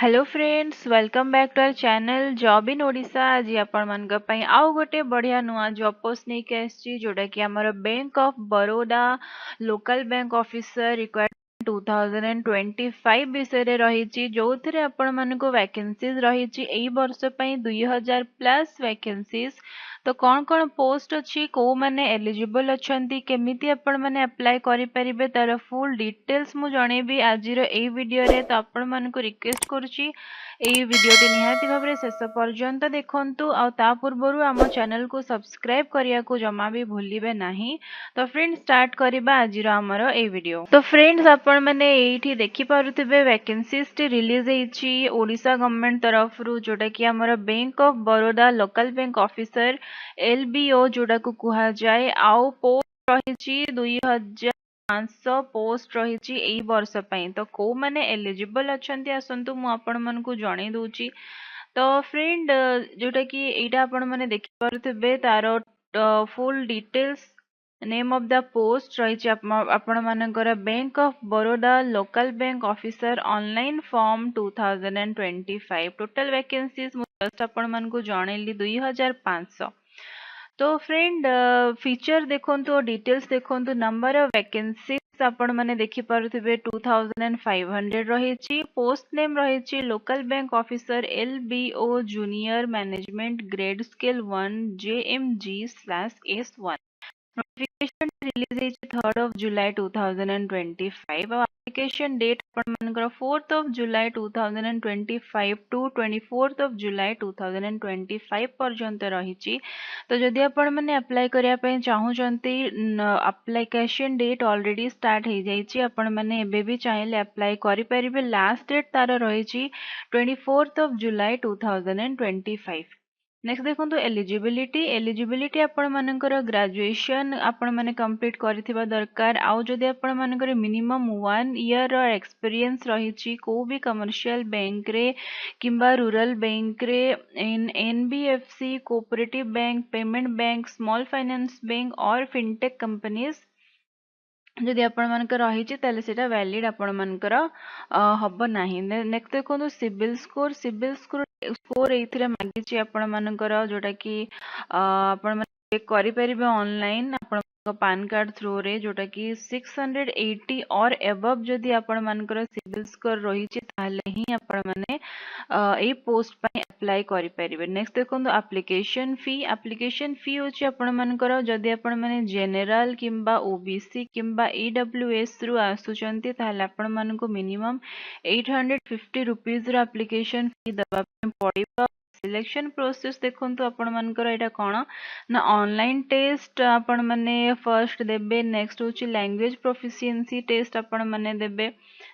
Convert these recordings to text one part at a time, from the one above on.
Hello friends, welcome back to our channel job in Odisha. आज आपण मानक पई आउ गोटे बढ़िया नुआ जॉब पोस्ट नहीं के आसी जोटा कि हमर bank of Baroda local bank officer required 2025 विषय रे रही जो थे आपण मानक वैकेंसीज रही एई वर्ष पई 2000 प्लस वैकेंसीज। तो कौन कौन पोस्ट अच्छी को माने एलिजिबल अछंती केमिति आपण माने अप्लाई करि परिबे तार फुल डिटेल्स मु जणेबी आजिर एई वीडियो रे। तो आपण मानक रिक्वेस्ट करूची एई वीडियोटी निहाती भाबरे शेष पर्यंत देखंतु आ ता पूर्वरु आम चैनल को सब्सक्राइब करिया को जमा भी भूलिबे नाही। तो फ्रेंड्स स्टार्ट करिबा आजिर हमर एई वीडियो। तो फ्रेंड्स आपण माने एठी देखि पारुथिबे वैकेंसीज टी रिलीज हेछि ओडिशा गवर्नमेंट तरफ रु जोटा कि हमर bank of Baroda local bank officer LBO जोड़ा को कुहा जाए। आउ पोस्ट रही 2500 पोस्ट रही एई वर्ष पई। तो को माने एलिजिबल अछंती आसंतु मु आपण मन को जणै दोची। तो फ्रेंड जोटा कि एटा आपण माने देखि पारुथिबे तार full details name of the post रही आपण मानकर bank of Baroda local bank officer online form 2025 total vacancies just आपण मन को जणैली 2500। तो फ्रेंड फीचर देखंतु डिटेल्स देखंतु नंबर ऑफ वैकेंसीज आपण माने देखि पारुथिबे 2500 रही। पोस्ट नेम रही local bank officer LBO junior management grade scale 1 JMG/S1। Notification release है 3rd of July 2025 और एप्लीकेशन डेट अपन मनकर 4th of July 2025 to 24th of July 2025 पर्यंत रही। तो जदि आपण माने अप्लाई करिया पय चाहूचंती एप्लीकेशन डेट ऑलरेडी स्टार्ट हो जाइछि। आपण माने एबे भी चाहिले अप्लाई करि परिबे। लास्ट डेट तार रही 24th of July 2025। नेक्स्ट देखो एलिजिबिलिटी आपण मानकर ग्रेजुएशन आपण माने कंप्लीट करथिबा दरकार। आउ जदि आपण मानकर मिनिमम 1 ईयर एक्सपीरियंस रही को भी कमर्शियल बैंक रे किंबा रूरल बैंक रे NBFC cooperative bank payment bank small finance bank और फिनटेक कंपनीज जदि आपण मानकर रही ताले सेटा वैलिड आपण मानकर हब नाही। नेक्स्ट देखो सिविल स्कोर एथिरे मागिछि आपण मानकर जोटा कि आपण माने चेक करि परिबे ऑनलाइन आपण पान कार्ड थ्रू रे जोटा कि 680 और एबव जदि आपण मानकर सिविल स्कोर रही ताले ही आपण माने ए पोस्ट पय अप्लाई करि परिबे। नेक्स्ट देखो एप्लीकेशन फी होछि आपण मानकर जदि आपण माने जनरल किंबा ओबीसी किंबा ईडब्ल्यूएस रु आसुचंती ताले आपण मानको मिनिमम 850 रुपीस रो एप्लीकेशन फी दबा पड़िबो। सिलेक्शन प्रोसेस देखंतु आपण मानकर एटा कोन ना ऑनलाइन टेस्ट आपण माने फर्स्ट देबे। नेक्स्ट होची लैंग्वेज प्रोफिशिएंसी टेस्ट आपण माने देबे।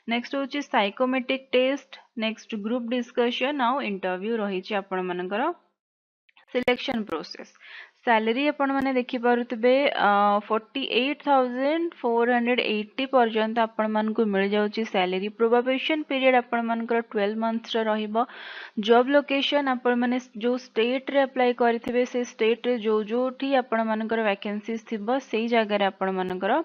नेक्स्ट होची psychometric test. Next group discussion आउ इंटरव्यू रही आपण मानकर। सिलेक्शन प्रोसेस सैलरी आपण माने देखि पारुतबे 48,480 पर्यंत आपण मान को मिल जाउची सैलरी। प्रोबेशन पीरियड आपण मानकर 12 मंथ्स रो रहिबो। जॉब लोकेशन आपण माने जो स्टेट रे अप्लाई करथिबे से स्टेट रे जो जोठी आपण मानकर वैकेंसीज थिबो सेही जगह रे आपण मानकर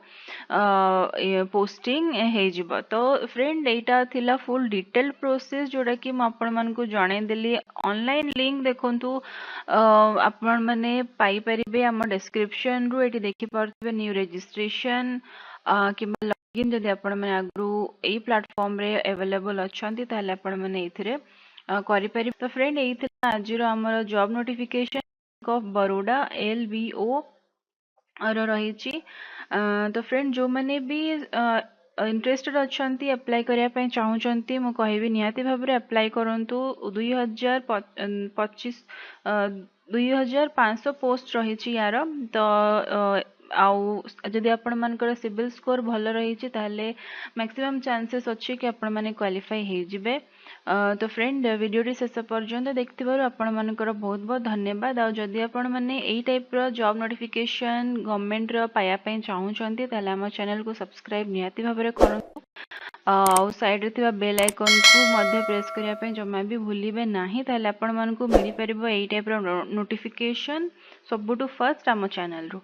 पोस्टिंग हे जिवो। तो फ्रेंड एटा थिला फुल डिटेल प्रोसेस जोडा कि म आपण मान को जणे देली। ऑनलाइन लिंक देखंतु आपण माने पाई परिबे हम डिस्क्रिप्शन रु एटी देखि पारथिबे। न्यू रजिस्ट्रेशन किबा लॉगिन जदि आपण माने आगु एई प्लेटफॉर्म रे अवेलेबल अछंती ताले आपण माने एथिरे करि पारि। तो फ्रेंड एथिला आजिरो हमर job notification of Baroda LBO और रही। तो फ्रेंड जो माने भी इंटरेस्टेड अछंती अप्लाई करिया पय चाहूचंती मु कहबी निहाती भाबरे अप्लाई करंतु। 2500 पोस्ट रही यार। तो आउ जदि आपण मानकर सिविल स्कोर भल रही ताले मैक्सिमम चांसेस अच्छी कि आपण माने क्वालिफाई हे जिवे। तो फ्रेंड वीडियो शेष पर्यंत देखिथिबारु आपण मानकर बहुत बहुत धन्यवाद। आ जदि आपण माने एई टाइप रो जॉब नोटिफिकेशन गवर्नमेंट रो पाया पय चाहूचंती ताले हम चैनल को सब्सक्राइब निहाती भाबरे करंतु। आउ साइड रे थिबा बेल आइकन को मध्य प्रेस करिया पय जमा भी भूलिबे नाही ताले आपण मानकु मिली परिबो एई टाइप रो नोटिफिकेशन सबुटु फर्स्ट हम चैनल रो।